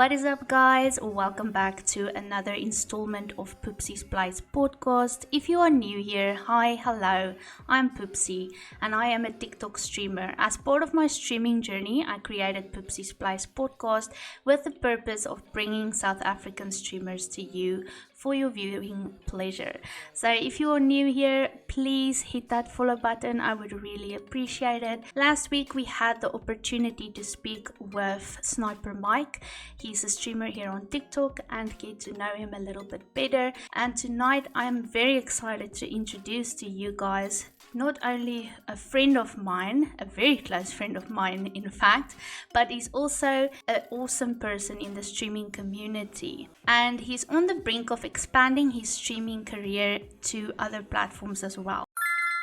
What is up, guys? Welcome back to another installment of Poepsie's Place podcast. If you are new here, hi, hello, I'm Poepsie and I am a TikTok streamer. As part of my streaming journey, I created Poepsie's Place podcast with the purpose of bringing South African streamers to you for your viewing pleasure. So if you are new here, please hit that follow button. I would really appreciate it. Last week we had the opportunity to speak with Sniper Mike. He's a streamer here on TikTok and get to know him a little bit better. And tonight I am very excited to introduce to you guys not only a friend of mine, a very close friend of mine in fact, but he's also an awesome person in the streaming community. And he's on the brink of expanding his streaming career to other platforms as well.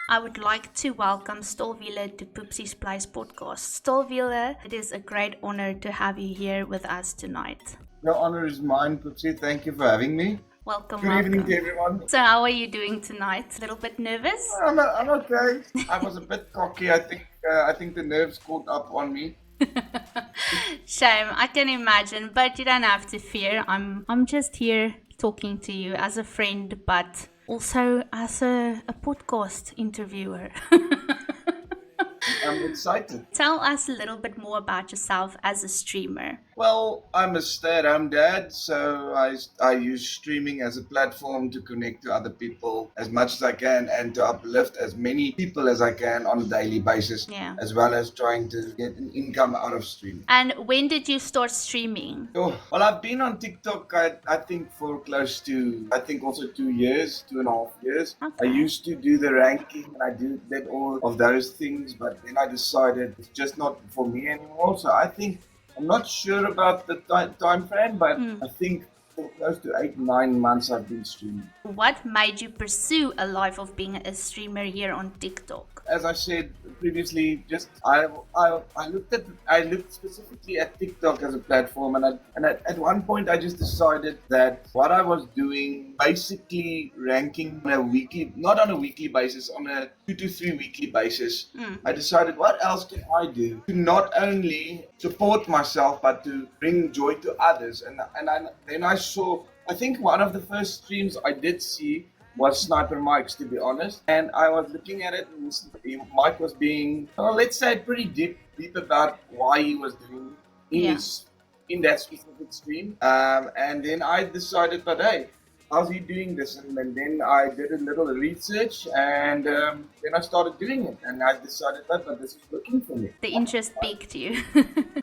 I would like to welcome Staalwiele to Poepsie's Place podcast. Staalwiele, it is a great honor to have you here with us tonight. The honor is mine, Poepsie. Thank you for having me. Welcome. Good evening to everyone. So how are you doing tonight? A little bit nervous? I'm okay. I was a bit cocky. I think the nerves caught up on me. Shame, I can imagine, but you don't have to fear. I'm just here talking to you as a friend, but also as a podcast interviewer. I'm excited. Tell us a little bit more about yourself as a streamer. Well, I'm a stay-at-home dad, so I use streaming as a platform to connect to other people as much as I can and to uplift as many people as I can on a daily basis, as well as trying to get an income out of streaming. And when did you start streaming? Well, I've been on TikTok, I think, for close to, also 2 years, 2.5 years. Okay. I used to do the ranking and I did all of those things, but then I decided it's just not for me anymore. So I'm not sure about the time frame, but I think for close to 8-9 months I've been streaming. What made you pursue a life of being a streamer here on TikTok? As I said previously, I looked specifically at TikTok as a platform, and at one point I just decided that what I was doing, basically ranking on a weekly, not on a weekly basis, on a 2 to 3 weekly basis, I decided what else can I do to not only support myself but to bring joy to others. And then I saw, I think one of the first streams I did see was Sniper Mike's, to be honest. And I was looking at it, and Mike was being, let's say, pretty deep about why he was doing in that specific stream. And then I decided, but hey, how's he doing this? And then I did a little research, and then I started doing it. And I decided that this is working for me. The interest piqued you.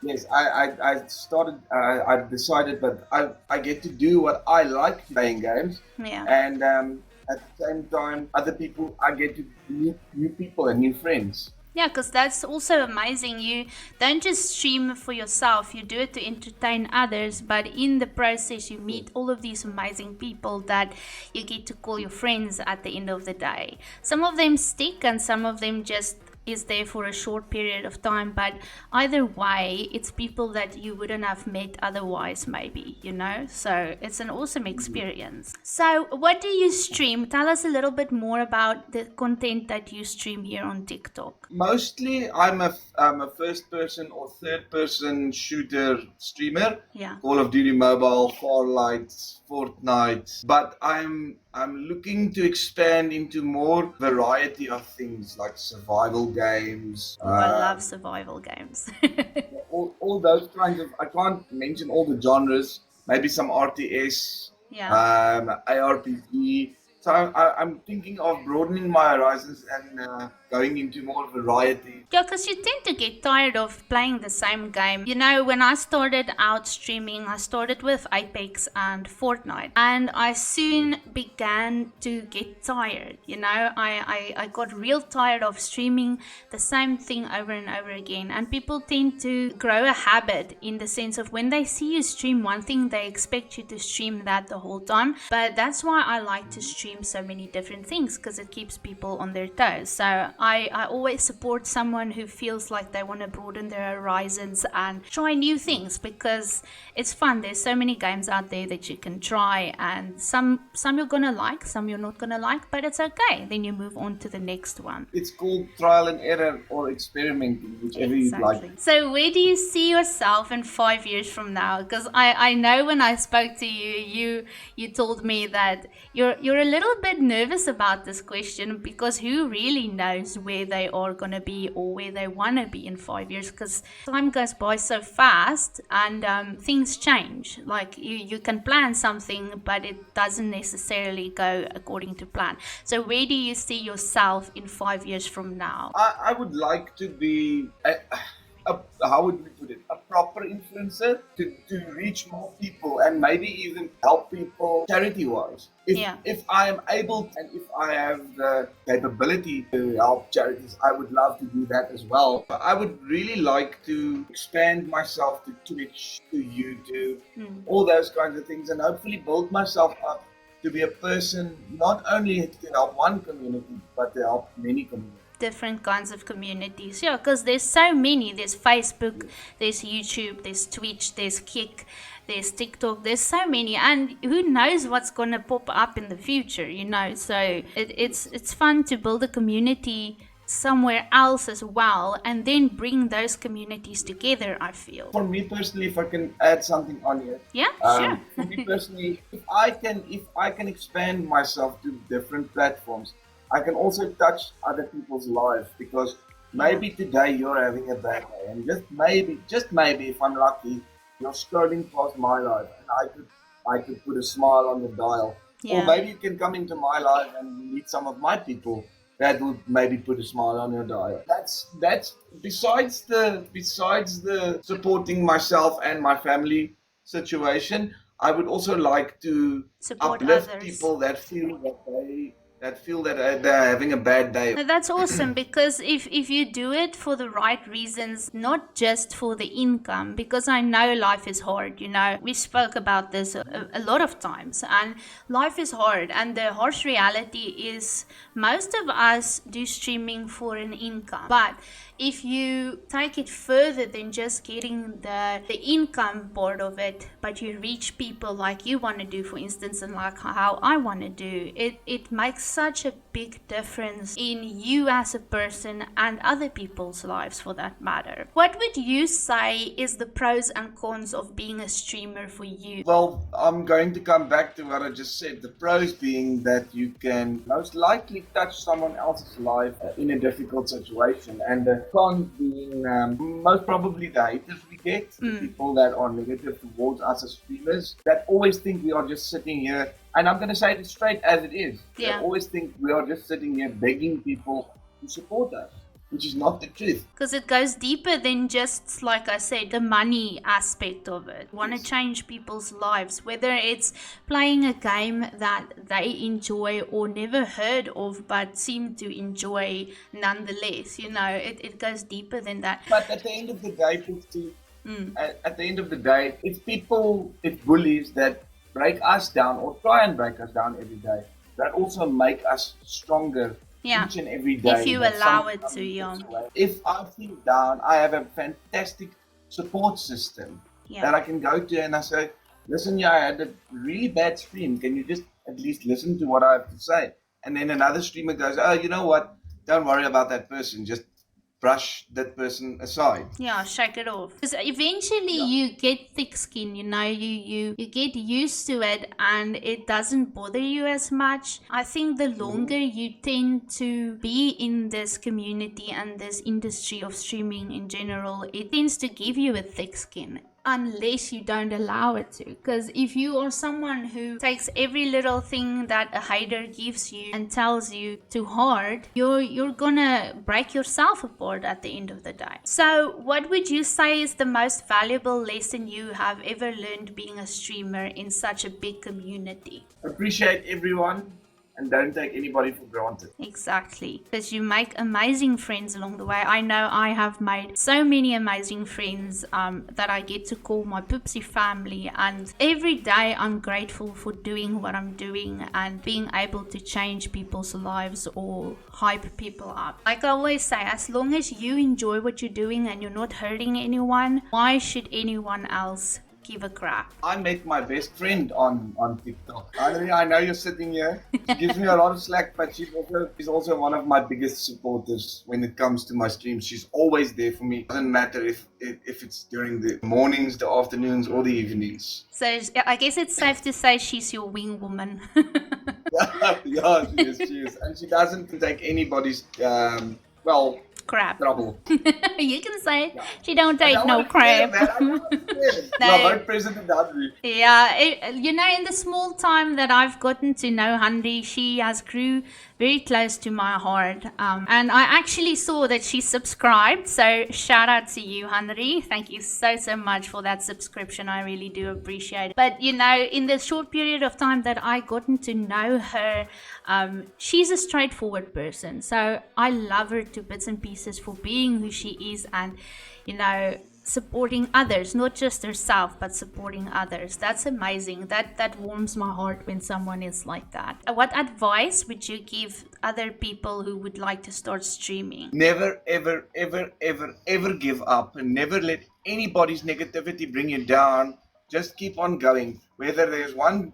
Yes, I decided that I get to do what I like, playing games. Yeah. And at the same time, other people, I get to meet new people and new friends. Yeah, because that's also amazing. You don't just stream for yourself, you do it to entertain others, but in the process you meet all of these amazing people that you get to call your friends at the end of the day. Some of them stick and some of them just is there for a short period of time, but either way it's people that you wouldn't have met otherwise, maybe, so it's an awesome experience. So what do you stream? Tell us a little bit more about the content that you stream here on TikTok. Mostly I'm a first person or third person shooter streamer. Call of Duty Mobile, Farlight, Fortnite, but I'm looking to expand into more variety of things like survival games. I love survival games. all those kinds of, I can't mention all the genres, maybe some RTS, ARPG. So I'm thinking of broadening my horizons and going into more variety. Yeah, because you tend to get tired of playing the same game. When I started out streaming, I started with Apex and Fortnite, and I soon began to get tired. I got real tired of streaming the same thing over and over again, and people tend to grow a habit in the sense of when they see you stream one thing, they expect you to stream that the whole time. But that's why I like to stream stream so many different things because it keeps people on their toes. So I always support someone who feels like they want to broaden their horizons and try new things, because it's fun. There's so many games out there that you can try, and some you're gonna like, some you're not gonna like, but it's okay. Then you move on to the next one. It's called trial and error or experimenting, whichever you like. So where do you see yourself in 5 years from now? Because I know when I spoke to you told me that you're a little bit nervous about this question, because who really knows where they are going to be or where they want to be in 5 years, because time goes by so fast, and things change. Like you can plan something, but it doesn't necessarily go according to plan. So where do you see yourself in 5 years from now? I would like to be how would we put it, a proper influencer to reach more people and maybe even help people charity-wise. If I am able and if I have the capability to help charities, I would love to do that as well. I would really like to expand myself to Twitch, to YouTube, all those kinds of things, and hopefully build myself up to be a person not only to help one community, but to help many communities. Different kinds of communities, because there's so many. There's Facebook, there's YouTube, there's Twitch, there's Kick, there's TikTok, there's so many, and who knows what's going to pop up in the future, so it's fun to build a community somewhere else as well, and then bring those communities together, I feel. For me personally, if I can add something on here. Sure. For me personally, if I can expand myself to different platforms, I can also touch other people's lives, because maybe today you're having a bad day, and just maybe if I'm lucky, you're scrolling past my life and I could put a smile on the dial. Or maybe you can come into my life and meet some of my people that would maybe put a smile on your dial. That's besides the supporting myself and my family situation, I would also like to support uplift others. People that feel that they're having a bad day. Now, that's awesome, because if you do it for the right reasons, not just for the income, because I know life is hard, we spoke about this a lot of times, and life is hard, and the harsh reality is most of us do streaming for an income. But if you take it further than just getting the income part of it, but you reach people like you want to do, for instance, and like how I want to do, it makes such a big difference in you as a person and other people's lives for that matter. What would you say is the pros and cons of being a streamer for you? Well, I'm going to come back to what I just said. The pros being that you can most likely touch someone else's life in a difficult situation, and the cons being most probably the haters we get, people that are negative towards us as streamers, that always think we are just sitting here, and I'm going to say it straight as it is. They always think we are just sitting here begging people to support us, which is not the truth. Because it goes deeper than just, like I said, the money aspect of it. Want to change people's lives, whether it's playing a game that they enjoy or never heard of but seem to enjoy nonetheless. It goes deeper than that. But at the end of the day, at the end of the day, it's bullies that break us down or try and break us down every day, that also make us stronger each and every day. If you allow it to, If I feel down, I have a fantastic support system that I can go to, and I say, listen, I had a really bad stream. Can you just at least listen to what I have to say? And then another streamer goes, oh, you know what? Don't worry about that person. Just brush that person aside. Shake it off. Because eventually you get thick skin, you get used to it, and it doesn't bother you as much. I think the longer you tend to be in this community and this industry of streaming in general, it tends to give you a thick skin, unless you don't allow it to. Because if you are someone who takes every little thing that a hater gives you and tells you to heart, you're gonna break yourself apart at the end of the day. So what would you say is the most valuable lesson you have ever learned being a streamer in such a big community? Appreciate everyone and don't take anybody for granted. Exactly, because you make amazing friends along the way. I know I have made so many amazing friends that I get to call my Poepsie family, and every day I'm grateful for doing what I'm doing and being able to change people's lives or hype people up. Like I always say, as long as you enjoy what you're doing and you're not hurting anyone, why should anyone else give a crap? I met my best friend on TikTok. I know you're sitting here. She gives me a lot of slack, but she's also one of my biggest supporters when it comes to my streams. She's always there for me. Doesn't matter if it's during the mornings, the afternoons, or the evenings. So I guess it's safe to say she's your wing woman. Yeah, she is. And she doesn't take anybody's, crap. trouble. You can say it. Yeah. She don't take no crap. No, President Henry. Yeah, in the small time that I've gotten to know Henry, she has grew very close to my heart. And I actually saw that she subscribed. So shout out to you, Henry. Thank you so much for that subscription. I really do appreciate it. But, in the short period of time that I gotten to know her, she's a straightforward person. So I love her to bits and pieces for being who she is and, supporting others, not just herself, but supporting others. That's amazing. That warms my heart when someone is like that. What advice would you give other people who would like to start streaming? Never, ever, ever, ever, ever give up, and never let anybody's negativity bring you down. Just keep on going. Whether there's one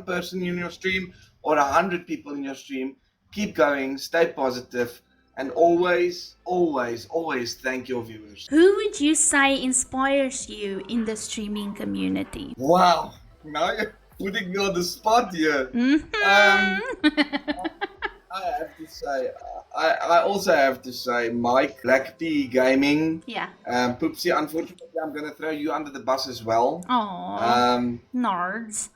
person in your stream or 100 people in your stream, keep going, stay positive, and always, always, always thank your viewers. Who would you say inspires you in the streaming community? Wow, now you're putting me on the spot here. I have to say, I also have to say, Mike, Black Tea Gaming. Yeah. Poepsie, unfortunately, I'm going to throw you under the bus as well. Aww. Nerds.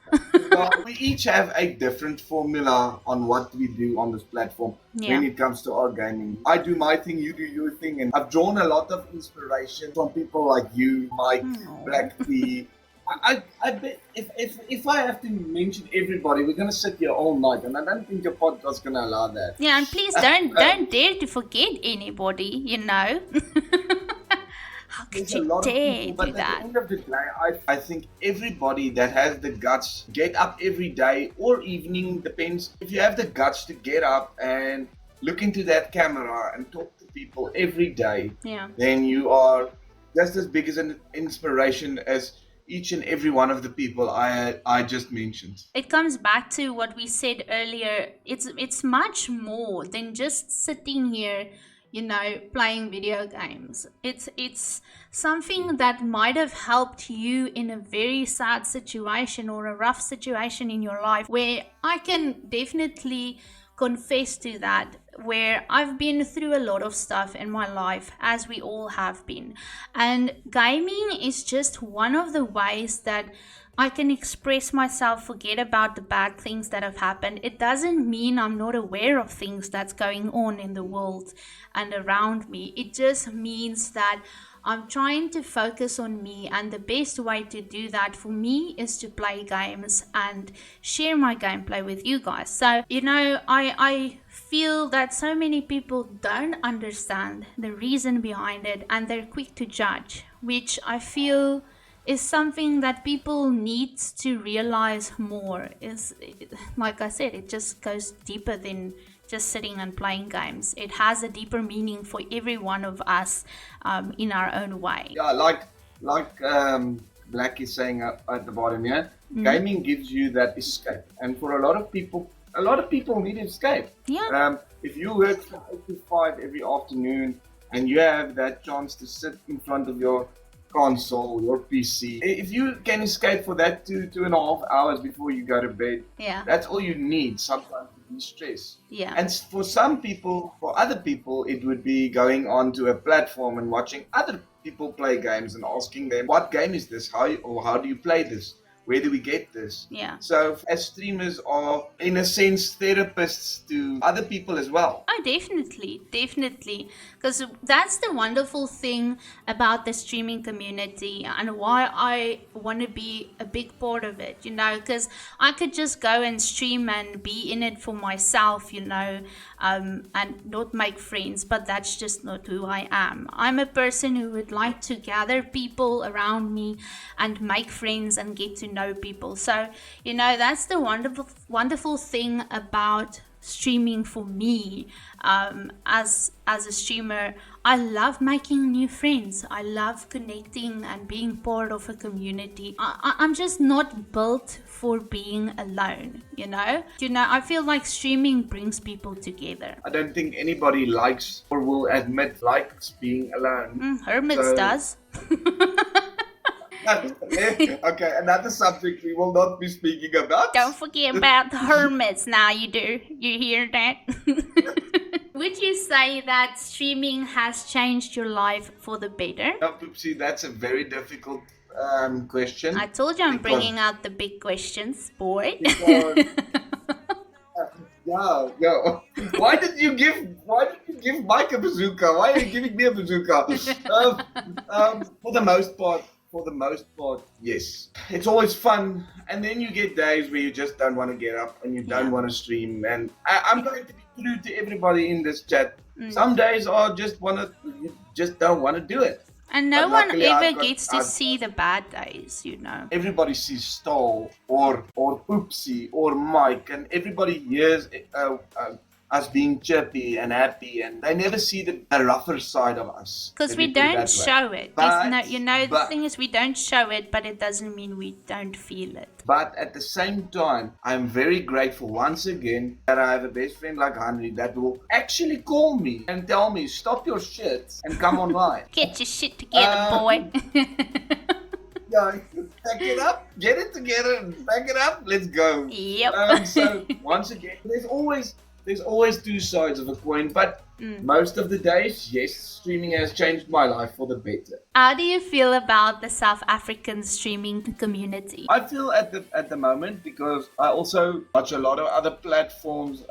Well, we each have a different formula on what we do on this platform when it comes to our gaming. I do my thing, you do your thing, and I've drawn a lot of inspiration from people like you, Mike, Black Tea. I bet if I have to mention everybody, we're gonna sit here all night, and I don't think your podcast's gonna allow that. Yeah, and please don't dare to forget anybody. How could you dare do that? But at the end of the day, I think everybody that has the guts, get up every day or evening, depends. If you have the guts to get up and look into that camera and talk to people every day, then you are just as big as an inspiration as each and every one of the people I just mentioned. It comes back to what we said earlier. It's much more than just sitting here, playing video games. It's something that might have helped you in a very sad situation or a rough situation in your life, where I can definitely confess to that, where I've been through a lot of stuff in my life, as we all have been. And gaming is just one of the ways that I can express myself, forget about the bad things that have happened. It doesn't mean I'm not aware of things that's going on in the world and around me. It just means that I'm trying to focus on me, and the best way to do that for me is to play games and share my gameplay with you guys. So, I feel that so many people don't understand the reason behind it, and they're quick to judge, which I feel is something that people need to realize more. Is, like I said, it just goes deeper than just sitting and playing games. It has a deeper meaning for every one of us in our own way. Yeah, like Black is saying at the bottom here, gaming gives you that escape. And for a lot of people need escape. Yeah. If you work from 8 to 5 every afternoon and you have that chance to sit in front of your console, your PC, if you can escape for that 2.5 hours before you go to bed, that's all you need sometimes to de-stress. Yeah. And for other people, it would be going onto a platform and watching other people play games and asking them, what game is this? How do you play this? Where do we get this? Yeah. So as streamers are, in a sense, therapists to other people as well. Oh, definitely, definitely. Because that's the wonderful thing about the streaming community and why I want to be a big part of it, because I could just go and stream and be in it for myself, and not make friends, but that's just not who I am. I'm a person who would like to gather people around me and make friends and get to know people. So, that's the wonderful thing about streaming for me. As a streamer, I love making new friends. I love connecting and being part of a community. I'm just not built for being alone. I feel like streaming brings people together. I don't think anybody likes or will admit likes being alone. Hermits does. Okay, another subject we will not be speaking about. Don't forget about the hermits. Now you do. You hear that? Would you say that streaming has changed your life for the better? No, Poepsie, that's a very difficult question. I told you I'm bringing out the big questions, boy. Yeah. Why did you give Mike a bazooka? Why are you giving me a bazooka? For the most part, yes. It's always fun, and then you get days where you just don't want to get up and you don't want to stream. And I'm going to be true to everybody in this chat. Some days you just don't want to do it. And no one ever gets to see the bad days, Everybody sees Staal or Poepsie or Mike, and everybody hears us being chirpy and happy, and they never see the rougher side of us. Because we don't show it. The thing is, we don't show it, but it doesn't mean we don't feel it. But at the same time, I'm very grateful once again that I have a best friend like Henry that will actually call me and tell me, stop your shit and come online. Get your shit together, boy. Yeah, pack it up, get it together, and pack it up, let's go. Yep. So once again, there's always two sides of a coin, but most of the days, yes, streaming has changed my life for the better. How do you feel about the South African streaming community? I feel at the moment, because I also watch a lot of other platforms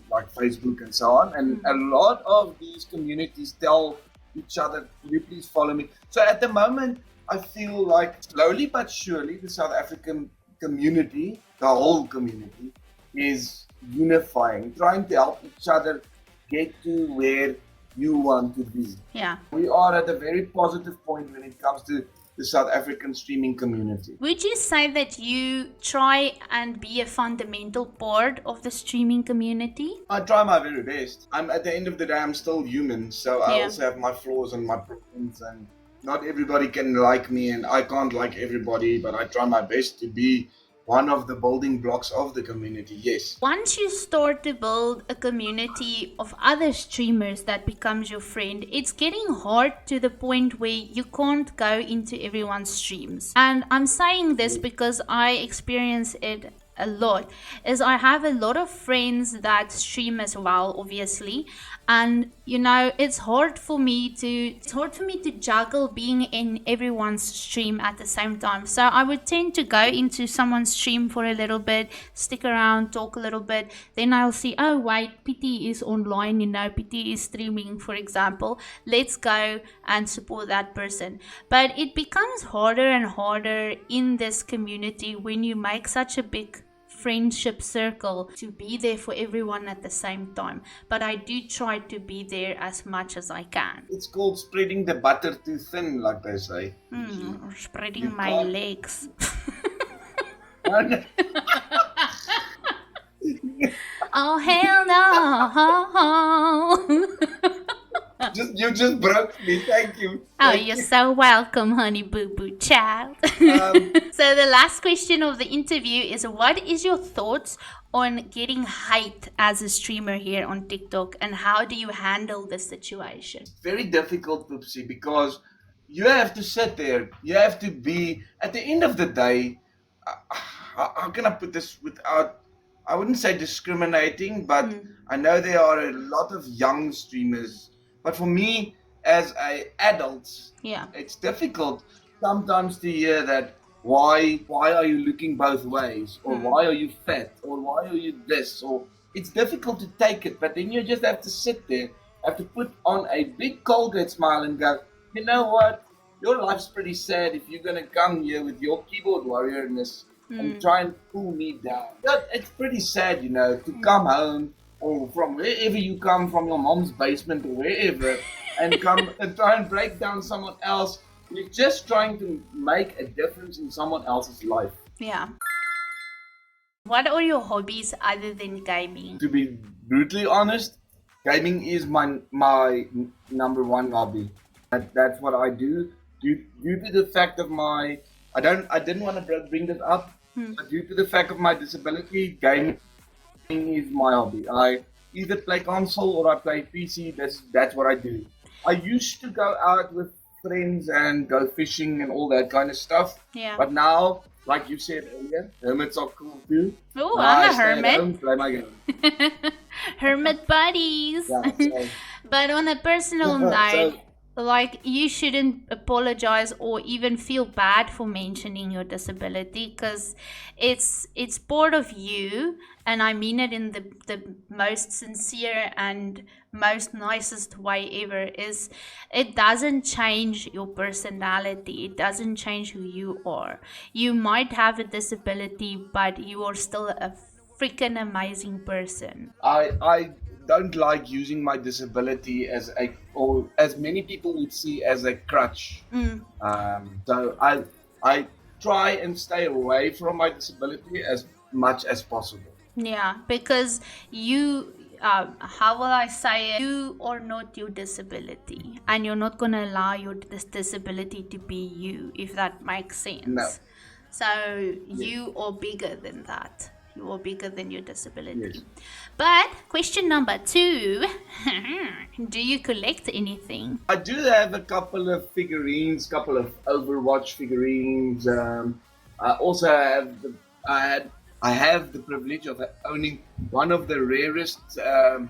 like Facebook and so on, and a lot of these communities tell each other, will you please follow me? So at the moment, I feel like slowly but surely the South African community, the whole community, is unifying, trying to help each other get to where you want to be. Yeah. We are at a very positive point when it comes to the South African streaming community. Would you say that you try and be a fundamental part of the streaming community? I try my very best. At the end of the day, I'm still human, so I also have my flaws and my problems, and not everybody can like me, and I can't like everybody, but I try my best to be one of the building blocks of the community, yes. Once you start to build a community of other streamers that becomes your friend, it's getting hard to the point where you can't go into everyone's streams. And I'm saying this because I experience it a lot, is I have a lot of friends that stream as well, obviously, and it's hard for me to juggle being in everyone's stream at the same time. So I would tend to go into someone's stream for a little bit, stick around, talk a little bit, then I'll see, oh wait, PT is online, PT is streaming, for example, let's go and support that person. But it becomes harder and harder in this community when you make such a big friendship circle to be there for everyone at the same time. But I do try to be there as much as I can. It's called spreading the butter too thin, like they say. Spreading my legs. Oh hell no. You just broke me, thank you. You're so welcome, honey boo boo child. So the last question of the interview is, what is your thoughts on getting hate as a streamer here on TikTok, and how do you handle the situation? Very difficult, Poepsie, because you have to sit there, you have to be, at the end of the day, how can I put this without, I wouldn't say discriminating, but I know there are a lot of young streamers. But for me, as an adult, it's difficult sometimes to hear that, why are you looking both ways? Or why are you fat? Or why are you this? Or it's difficult to take it, but then you just have to sit there, have to put on a big Colgate smile and go, you know what? Your life's pretty sad if you're gonna come here with your keyboard warriorness and try and pull me down. But it's pretty sad, to come home or from wherever you come from, your mom's basement or wherever, and come and try and break down someone else. You're just trying to make a difference in someone else's life. Yeah. What are your hobbies other than gaming? To be brutally honest, gaming is my number one hobby. That's what I do. Due to the fact of I didn't want to bring this up, but due to the fact of my disability, gaming is my hobby. I either play console or I play PC. That's what I do. I used to go out with friends and go fishing and all that kind of stuff. Yeah. But now, like you said earlier, hermits are cool too. Oh, I'm a stay at hermit. home, play my game. Hermit buddies. Yeah, so, But on a personal note, like, you shouldn't apologize or even feel bad for mentioning your disability, because it's part of you, and I mean it in the most sincere and most nicest way ever. Is it doesn't change your personality, it doesn't change who you are. You might have a disability, but you are still a freaking amazing person. I don't like using my disability as many people would see as a crutch. So I try and stay away from my disability as much as possible. Yeah, because you, how will I say it? You are not your disability, and you're not going to allow your disability to be you, if that makes sense. No. So you are bigger than that. You are bigger than your disability. Yes. But question number 2, do you collect anything? I do have a couple of figurines, couple of Overwatch figurines. I also have the privilege of owning one of the rarest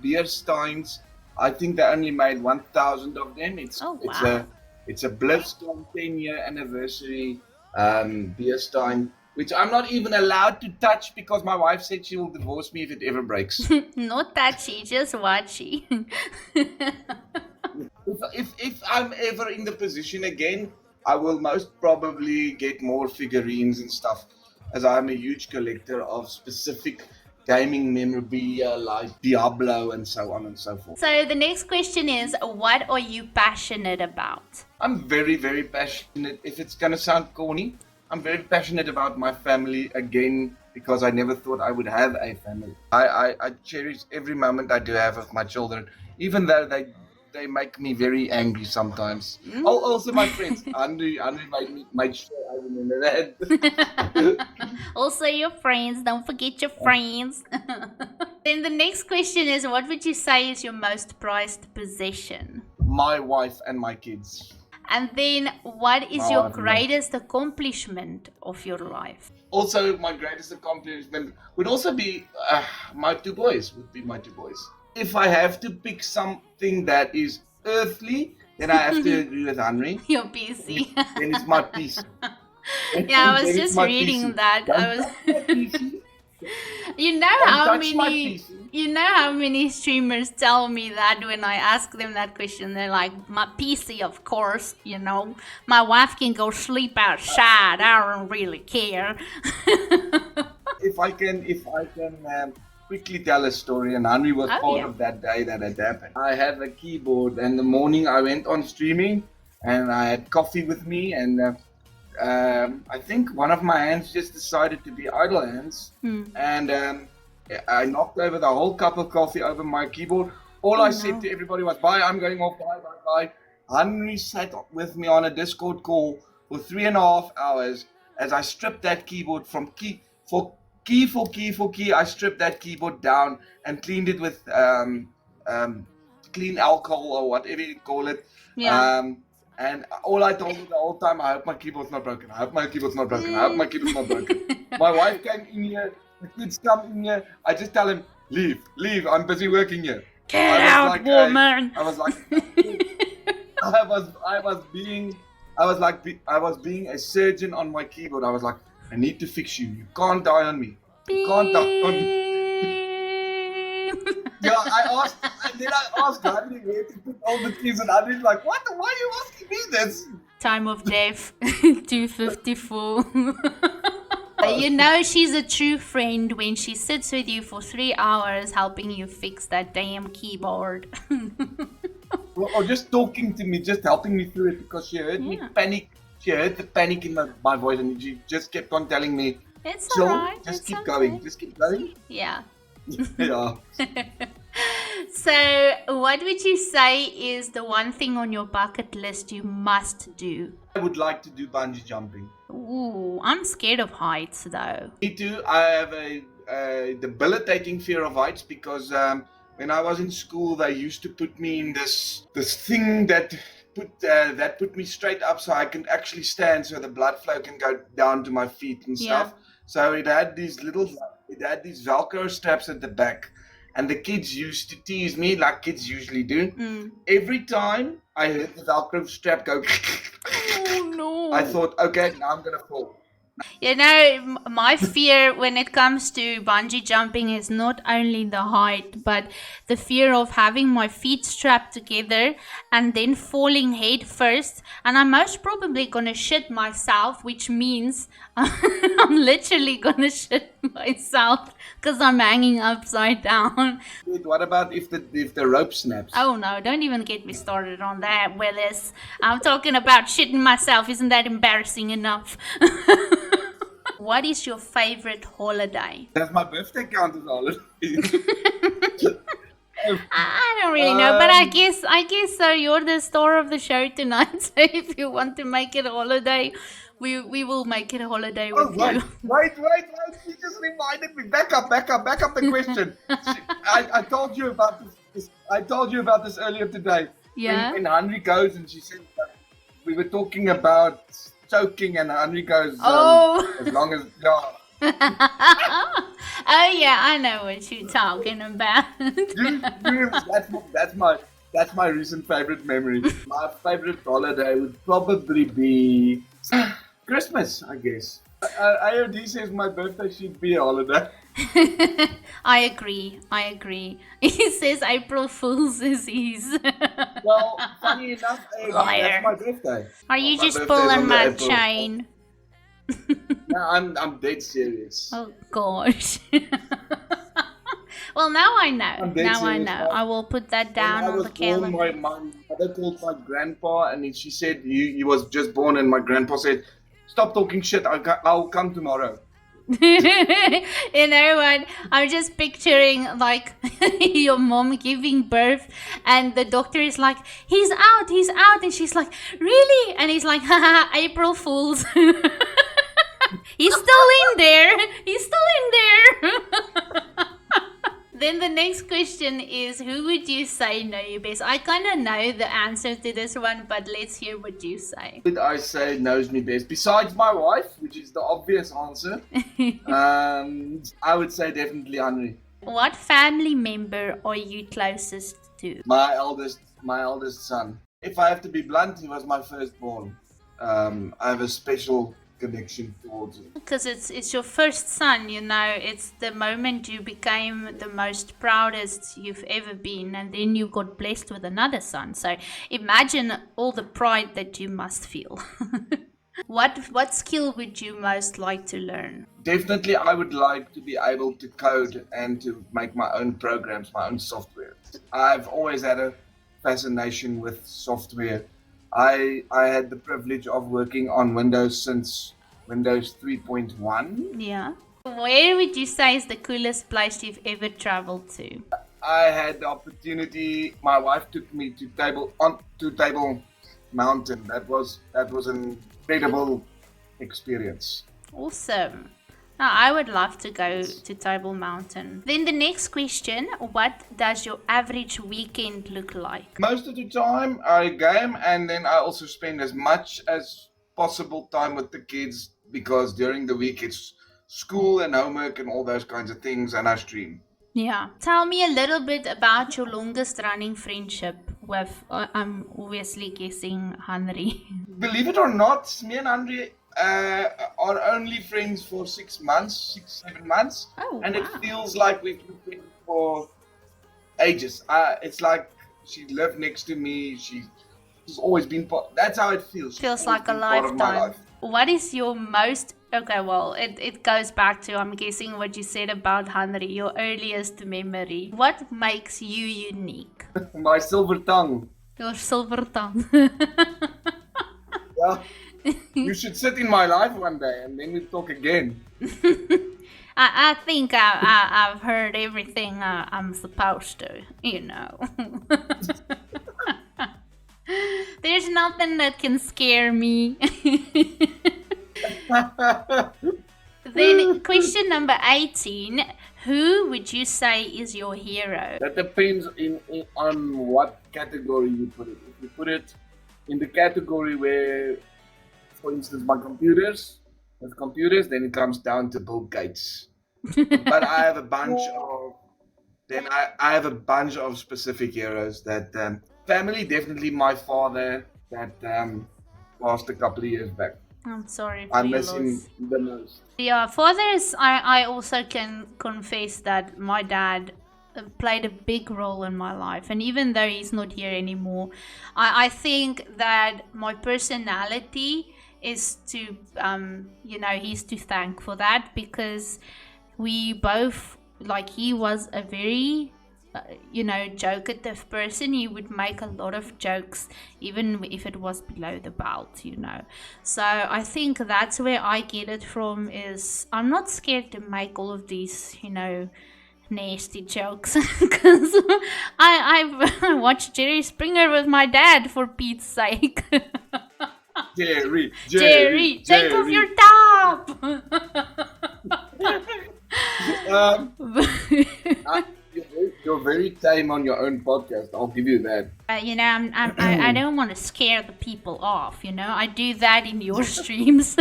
beer steins. I think they only made 1,000 of them. It's a Blitzstone 10-year anniversary beer stein, which I'm not even allowed to touch because my wife said she will divorce me if it ever breaks. Not touchy, just watchy. If I'm ever in the position again, I will most probably get more figurines and stuff, as I'm a huge collector of specific gaming memorabilia like Diablo and so on and so forth. So the next question is, what are you passionate about? I'm very, very passionate. If it's going to sound corny, I'm very passionate about my family again, because I never thought I would have a family. I cherish every moment I do have with my children, even though they make me very angry sometimes. Oh, also my friends. Andrew made sure I remember that. Also your friends, don't forget your friends. Then the next question is, what would you say is your most prized possession? My wife and my kids. And then what is your greatest accomplishment of your life? Also, my greatest accomplishment would also be my two boys. If I have to pick something that is earthly, then I have to agree with Henry. Your PC. Then it's my PC. Yeah, I was just reading that. You know how many streamers tell me that when I ask them that question, they're like, my PC, of course, my wife can go sleep outside, I don't really care. If I can quickly tell a story, and Henry was part of that day that it happened. I had a keyboard, and in the morning I went on streaming, and I had coffee with me, and I think one of my hands just decided to be idle hands, and I knocked over the whole cup of coffee over my keyboard. All I said to everybody was, bye, I'm going off, bye. Henry sat with me on a Discord call for 3.5 hours as I stripped that keyboard from key for key. I stripped that keyboard down and cleaned it with clean alcohol or whatever you call it. Yeah. And all I told him the whole time, I hope my keyboard's not broken. I hope my keyboard's not broken. My wife came in here, the kids come in here. I just tell him, leave. I'm busy working here. Get out, woman. I was like, I was being a surgeon on my keyboard. I was like, I need to fix you. You can't die on me. You can't die on me. asked Henry where to put all the keys, and Henry's like, "What? Why are you asking me this?" Time of death 2:54. You know she's a true friend when she sits with you for 3 hours helping you fix that damn keyboard. Or just talking to me, just helping me through it, because she heard me panic. She heard the panic in my voice, and she just kept on telling me, It's "So alright. just keep going, just keep going." Yeah. Yeah. So, what would you say is the one thing on your bucket list you must do? I would like to do bungee jumping. Ooh, I'm scared of heights though. Me too. I have a debilitating fear of heights because when I was in school, they used to put me in this thing that put me straight up so I can actually stand, so the blood flow can go down to my feet and stuff. So it had these Velcro straps at the back, and the kids used to tease me like kids usually do. Every time I heard the Velcro strap go, oh no! I thought, okay, now I'm gonna fall. You know, my fear when it comes to bungee jumping is not only the height, but the fear of having my feet strapped together and then falling head first. And I'm most probably gonna shit myself, which means I'm literally gonna shit myself because I'm hanging upside down. Wait, what about if the rope snaps? Oh no, don't even get me started on that, Willis. I'm talking about shitting myself. Isn't that embarrassing enough? What is your favorite holiday? Does my birthday count as a holiday? I don't really know, but I guess so. You're the star of the show tonight. So if you want to make it a holiday, we will make it a holiday with you. Wait. She just reminded me. Back up the question. I told you about this. I told you about this earlier today. Yeah. When Henry goes and she said we were talking about choking, and Henry goes, as long as Oh yeah, I know what you're talking about. That's my recent favorite memory. My favorite holiday would probably be Christmas, I guess. AMD says my birthday should be a holiday. I agree. He says April Fool's is his. Well, funny enough, that's my birthday. Are you just pulling my chain? No, I'm dead serious. Oh gosh. Well, now I know. Now I know. I will put that down on the calendar. My mother called my grandpa, and she said he was just born, and my grandpa said, "Stop talking shit. I'll come tomorrow." You know what? I'm just picturing like your mom giving birth, and the doctor is like, he's out, and she's like, really? And he's like, haha, April Fools. He's still in there. Then the next question is, who would you say know you best? I kind of know the answer to this one, but let's hear what you say. Who would I say knows me best? Besides my wife, which is the obvious answer, I would say definitely Henry. What family member are you closest to? My eldest son. If I have to be blunt, he was my firstborn. I have a special connection towards it. Because it's your first son, you know, it's the moment you became the most proudest you've ever been, and then you got blessed with another son. So imagine all the pride that you must feel. What skill would you most like to learn? Definitely, I would like to be able to code and to make my own programs, my own software. I've always had a fascination with software. I had the privilege of working on Windows since Windows 3.1. Yeah. Where would you say is the coolest place you've ever traveled to? I had the opportunity. My wife took me to Table Mountain. That was an incredible experience. Awesome. Now, I would love to go to Table Mountain. Then the next question, what does your average weekend look like? Most of the time I game, and then I also spend as much as possible time with the kids, because during the week it's school and homework and all those kinds of things, and I stream. Yeah. Tell me a little bit about your longest running friendship with, I'm obviously guessing, Henry. Believe it or not, me and Henry are only friends for 6 months, 7 months. Oh, and wow. it feels like we've been friends for ages. It's like she lived next to me. She's always been part. That's how it feels. Feels like a lifetime. What is your most... Okay, well, it goes back to, I'm guessing, what you said about Henry, your earliest memory. What makes you unique? My silver tongue. Your silver tongue. Yeah. You should sit in my life one day and then we talk again. I think I've heard everything I'm supposed to, you know. There's nothing that can scare me. Then question number 18. Who would you say is your hero? That depends on what category you put it. If you put it in the category where, for instance, with computers, then it comes down to Bill Gates. But I have a bunch of, I have a bunch of specific heroes that, family, definitely my father that passed a couple of years back. I'm sorry for I your miss him the most. Yeah, fathers, I also can confess that my dad played a big role in my life, and even though he's not here anymore, I think that my personality is to he's to thank for that, because we both, like, he was a very jokative person. He would make a lot of jokes even if it was below the belt, so I think that's where I get it from, is I'm not scared to make all of these nasty jokes, because I watched Jerry Springer with my dad, for Pete's sake. Jerry, take off your top. You're very tame on your own podcast. I'll give you that. I don't want to scare the people off. I do that in your streams.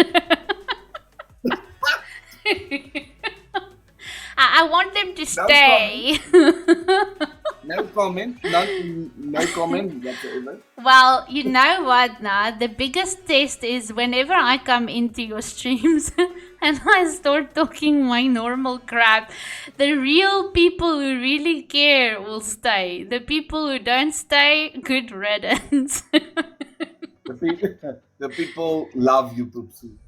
I want them to stay. No comment. No comment whatsoever. Well, you know what now? The biggest test is whenever I come into your streams and I start talking my normal crap, the real people who really care will stay. The people who don't stay, good riddance. The people love you, Poepsie.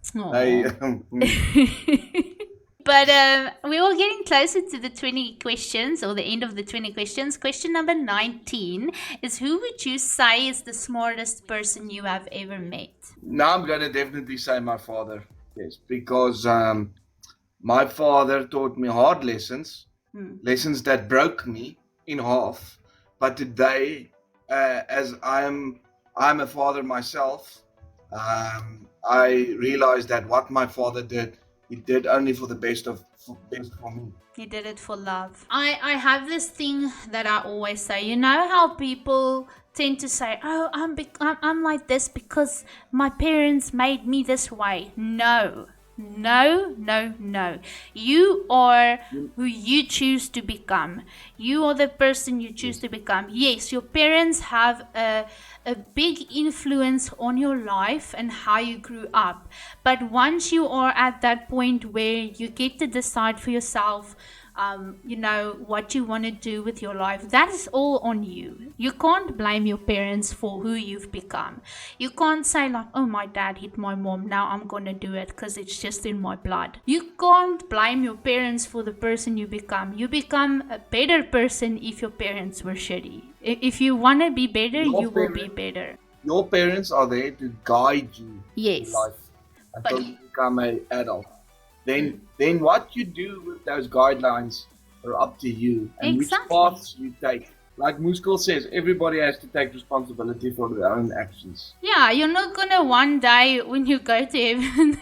But we are getting closer to the 20 questions, or the end of the 20 questions. Question number 19 is, who would you say is the smartest person you have ever met? Now I'm going to definitely say my father. Yes, because my father taught me hard lessons, lessons that broke me in half. But today, as I'm a father myself, I realized that what my father did, he did only for the best for me. He did it for love. I have this thing that I always say. You know how people tend to say, "Oh, I'm like this because my parents made me this way." No. You are who you choose to become. You are the person you choose to become. Yes, your parents have a big influence on your life and how you grew up. But once you are at that point where you get to decide for yourself, what you want to do with your life, that is all on you. You can't blame your parents for who you've become. You can't say like, oh, my dad hit my mom, now I'm gonna do it because it's just in my blood. You can't blame your parents for the person you become. You become a better person if your parents were shitty. If you want to be better, you will be better. Your parents are there to guide you in life until you become an adult. Then what you do with those guidelines are up to you, and which paths you take. Like Muskol says, everybody has to take responsibility for their own actions. Yeah, you're not gonna one day when you go to heaven,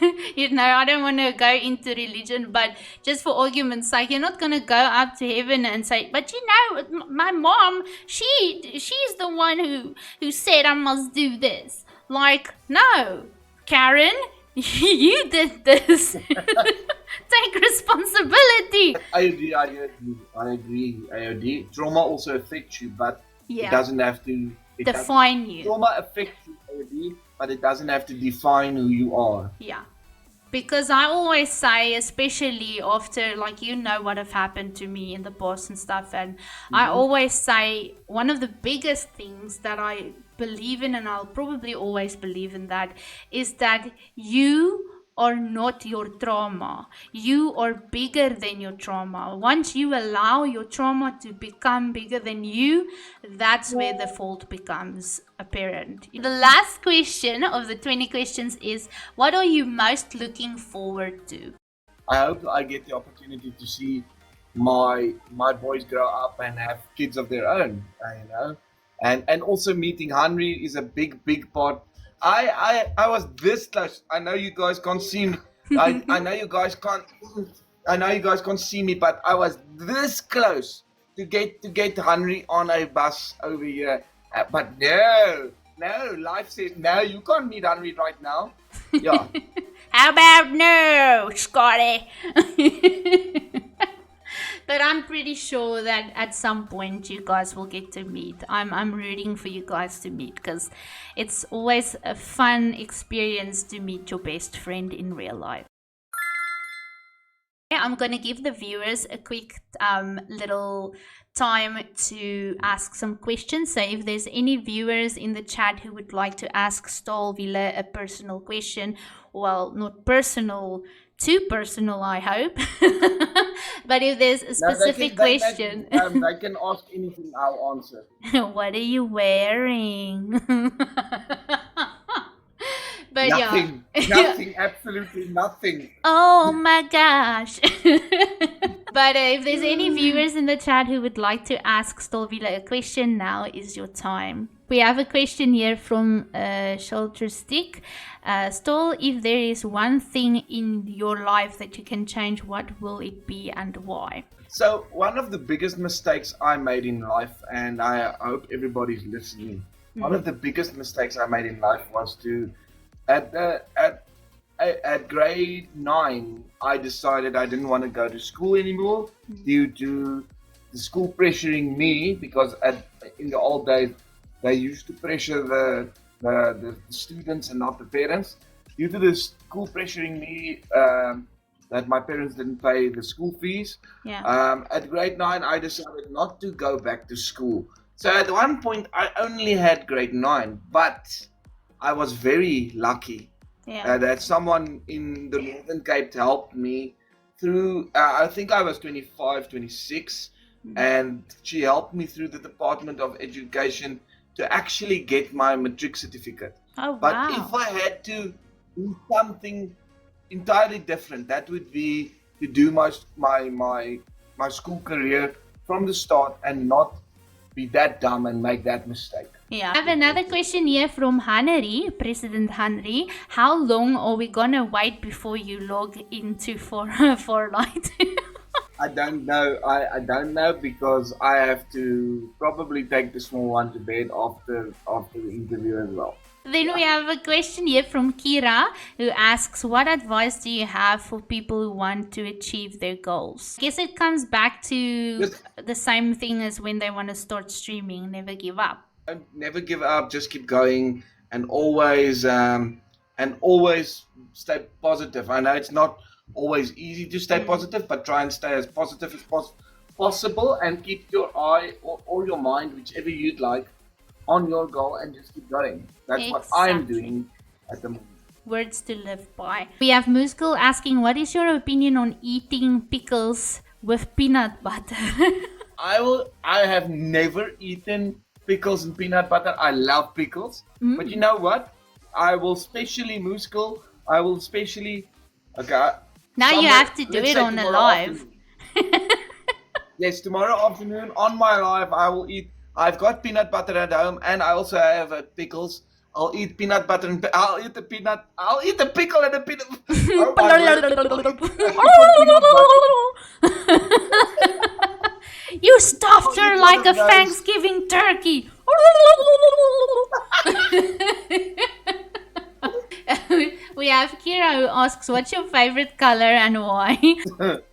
I don't want to go into religion, but just for argument's sake, you're not gonna go up to heaven and say, but my mom, she's the one who said I must do this. Like, no, Karen, you did this. Take responsibility. I agree. Trauma also affects you, but it doesn't have to define you. Trauma affects you, but it doesn't have to define who you are. Yeah. Because I always say, especially after, like, you know what have happened to me in the past and stuff, and I always say one of the biggest things that I believe in, and I'll probably always believe in that, is that you are not your trauma. You are bigger than your trauma. Once you allow your trauma to become bigger than you, that's where the fault becomes apparent. The last question of the 20 questions is, what are you most looking forward to? I hope I get the opportunity to see my boys grow up and have kids of their own, and also meeting Henry is a big part. I was this close. I know you guys can't see me. I know you guys can't. I know you guys can't see me, but I was this close to get Henry on a bus over here. But no, life says no. You can't meet Henry right now. Yeah. How about no, Scotty? But I'm pretty sure that at some point you guys will get to meet. I'm rooting for you guys to meet, because it's always a fun experience to meet your best friend in real life. I'm going to give the viewers a quick little time to ask some questions. So if there's any viewers in the chat who would like to ask Staalwiele a personal question, well, not personal, too personal, I hope. But if there's a specific question, they can ask anything, I'll answer. What are you wearing? But nothing, nothing, absolutely nothing. Oh my gosh. But if there's any viewers in the chat who would like to ask Staalwiele a question, now is your time. We have a question here from Shelter Stick. Staal, if there is one thing in your life that you can change, what will it be and why? So one of the biggest mistakes I made in life, and I hope everybody's listening, one of the biggest mistakes I made in life was to at grade 9, I decided I didn't want to go to school anymore due to the school pressuring me, because in the old days they used to pressure the students and not the parents. Due to the school pressuring me, that my parents didn't pay the school fees. At grade 9, I decided not to go back to school. So at one point, I only had grade 9, but I was very lucky that someone in the Northern Cape helped me through, I think I was 25, 26, and she helped me through the Department of Education to actually get my matric certificate. Oh, wow. But if I had to do something entirely different, that would be to do my school career from the start and not be that dumb and make that mistake. I have another question here from Henry, President Henry. How long are we gonna wait before you log into Fortnite? I don't know. I don't know, because I have to probably take the small one to bed after the interview as well. Then we have a question here from Kira, who asks, what advice do you have for people who want to achieve their goals? I guess it comes back to the same thing as when they want to start streaming. Never give up. Never give up. Just keep going, and always stay positive. I know it's not always easy to stay positive, but try and stay as positive as possible, and keep your eye or your mind, whichever you'd like, on your goal, and just keep going. That's what I'm doing at the moment. Words to live by. We have Muskul asking, what is your opinion on eating pickles with peanut butter? I have never eaten pickles and peanut butter. I love pickles. But you know what? I will specially, Muskul, okay. Now you have to do it on a live. Yes, tomorrow afternoon on my live, I will eat. I've got peanut butter at home, and I also have pickles. I'll eat peanut butter and I'll eat the pickle and the peanut. You stuffed her like a Thanksgiving turkey. We have Kira who asks, what's your favorite color and why?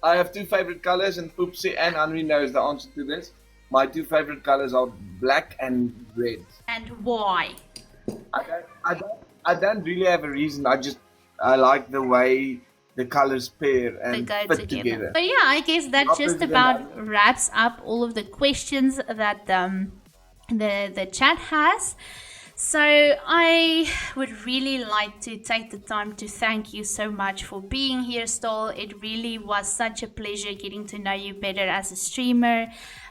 I have two favorite colors, and Poepsie and Henry knows the answer to this. My two favorite colors are black and red. And why? I don't really have a reason. I like the way the colors pair They and go fit together. together. But yeah, I guess that Not just president, about wraps up all of the questions that the chat has. So I would really like to take the time to thank you so much for being here, Staal. It really was such a pleasure getting to know you better as a streamer.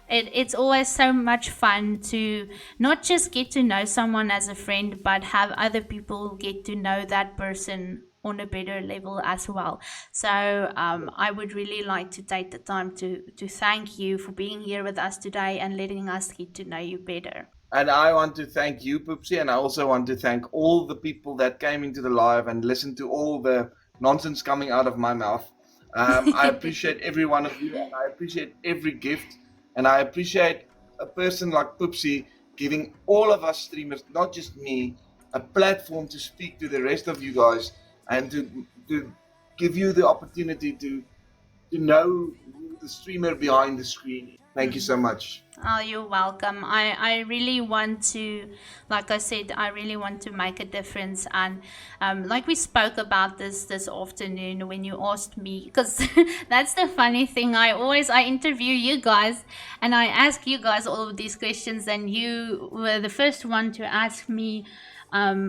It's always so much fun to not just get to know someone as a friend, but have other people get to know that person on a better level as well. So I would really like to take the time to thank you for being here with us today and letting us get to know you better. And I want to thank you, Poepsie, and I also want to thank all the people that came into the live and listened to all the nonsense coming out of my mouth. I appreciate every one of you, and I appreciate every gift, and I appreciate a person like Poepsie giving all of us streamers, not just me, a platform to speak to the rest of you guys and to give you the opportunity to know who the streamer behind the screen is. Thank you so much. Oh, you're welcome. I really want to, like I said, I really want to make a difference. And like we spoke about this afternoon when you asked me, because that's the funny thing. I interview you guys and I ask you guys all of these questions, and you were the first one to ask me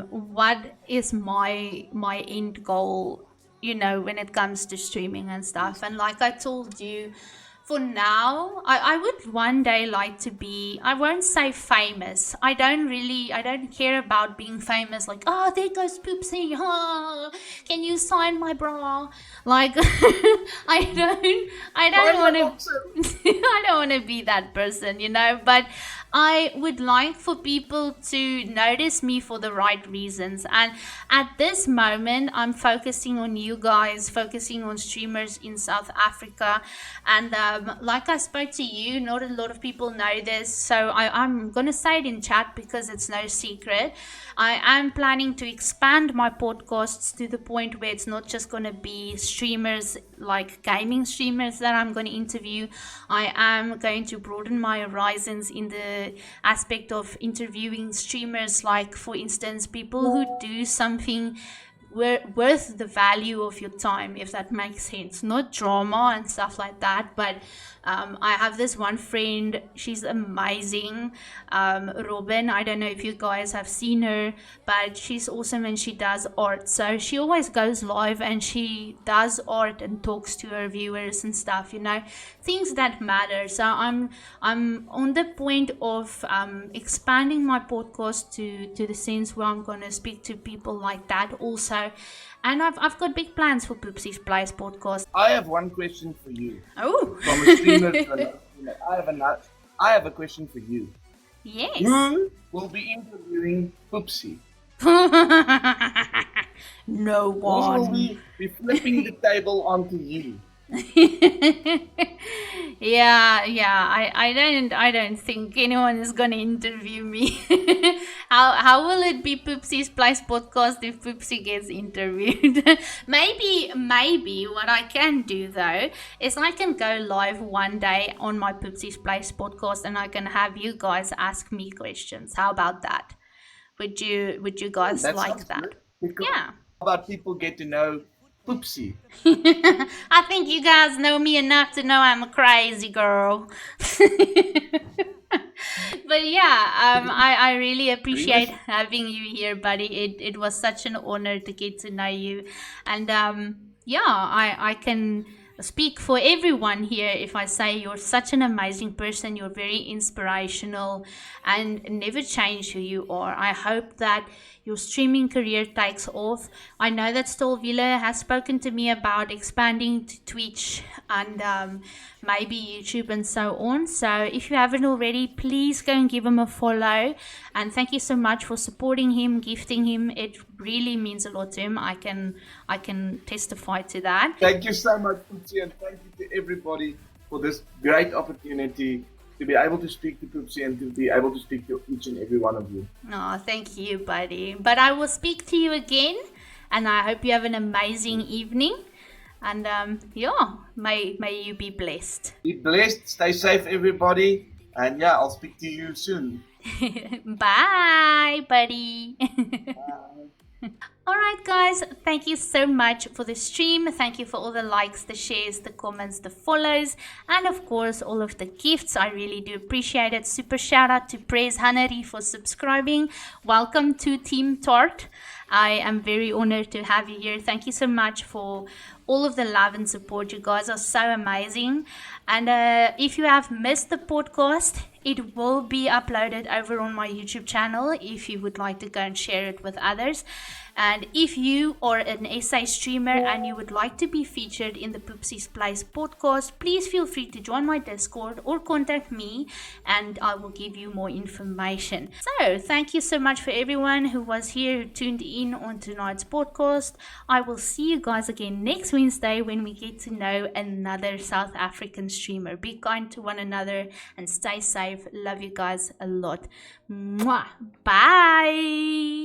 what is my end goal, when it comes to streaming and stuff. And like I told you, for now, I would one day like to be, I won't say famous. I don't care about being famous. Like, oh, there goes Poepsie. Oh, can you sign my bra? Like, I don't want to, I don't want to be that person, but I would like for people to notice me for the right reasons. And at this moment, I'm focusing on you guys, focusing on streamers in South Africa. And like I spoke to you, not a lot of people know this, so I'm going to say it in chat because it's no secret. I am planning to expand my podcasts to the point where it's not just going to be streamers, like gaming streamers, that I'm going to interview. I am going to broaden my horizons in the aspect of interviewing streamers, like, for instance, people who do something worth the value of your time, if that makes sense. Not drama and stuff like that, but I have this one friend, she's amazing, Robin. I don't know if you guys have seen her, but she's awesome and she does art. So she always goes live and she does art and talks to her viewers and stuff, things that matter. So I'm on the point of expanding my podcast to the sense where I'm going to speak to people like that also. And I've got big plans for Poepsie's Place podcast. I have one question for you. Oh. From a streamer to another streamer. I have a question for you. Yes. Who will be interviewing Poepsie? No Who one. will be flipping the table onto you? yeah I don't think anyone is gonna interview me. how will it be Poepsie's Place podcast if Poepsie gets interviewed? maybe what I can do though is I can go live one day on my Poepsie's Place podcast and I can have you guys ask me questions. How about that? Would you guys like that? Yeah. How about people get to know Poepsie? I think you guys know me enough to know I'm a crazy girl. But yeah, I really appreciate having you here, buddy. It was such an honor to get to know you. And I can speak for everyone here if I say you're such an amazing person. You're very inspirational and never change who you are. I hope that your streaming career takes off. I know that Staalwiele has spoken to me about expanding to Twitch and maybe YouTube and so on. So if you haven't already, please go and give him a follow. And thank you so much for supporting him, gifting him. It really means a lot to him. I can testify to that. Thank you so much, Poepsie, and thank you to everybody for this great opportunity to be able to speak to Poepsie and to be able to speak to each and every one of you. Oh, thank you, buddy. But I will speak to you again, and I hope you have an amazing evening. And may you be blessed. Be blessed, stay safe, everybody, and I'll speak to you soon. Bye, buddy. Bye. Alright guys, thank you so much for the stream. Thank you for all the likes, the shares, the comments, the follows, and of course all of the gifts. I really do appreciate it. Super shout out to Praise Hanari for subscribing. Welcome to Team Tart. I am very honored to have you here. Thank you so much for all of the love and support. You guys are so amazing. And if you have missed the podcast, it will be uploaded over on my YouTube channel if you would like to go and share it with others. And if you are an SA streamer and you would like to be featured in the Poepsie's Place podcast, please feel free to join my Discord or contact me and I will give you more information. So thank you so much for everyone who was here, who tuned in on tonight's podcast. I will see you guys again next Wednesday when we get to know another South African streamer. Be kind to one another and stay safe. Love you guys a lot. Mwah. Bye.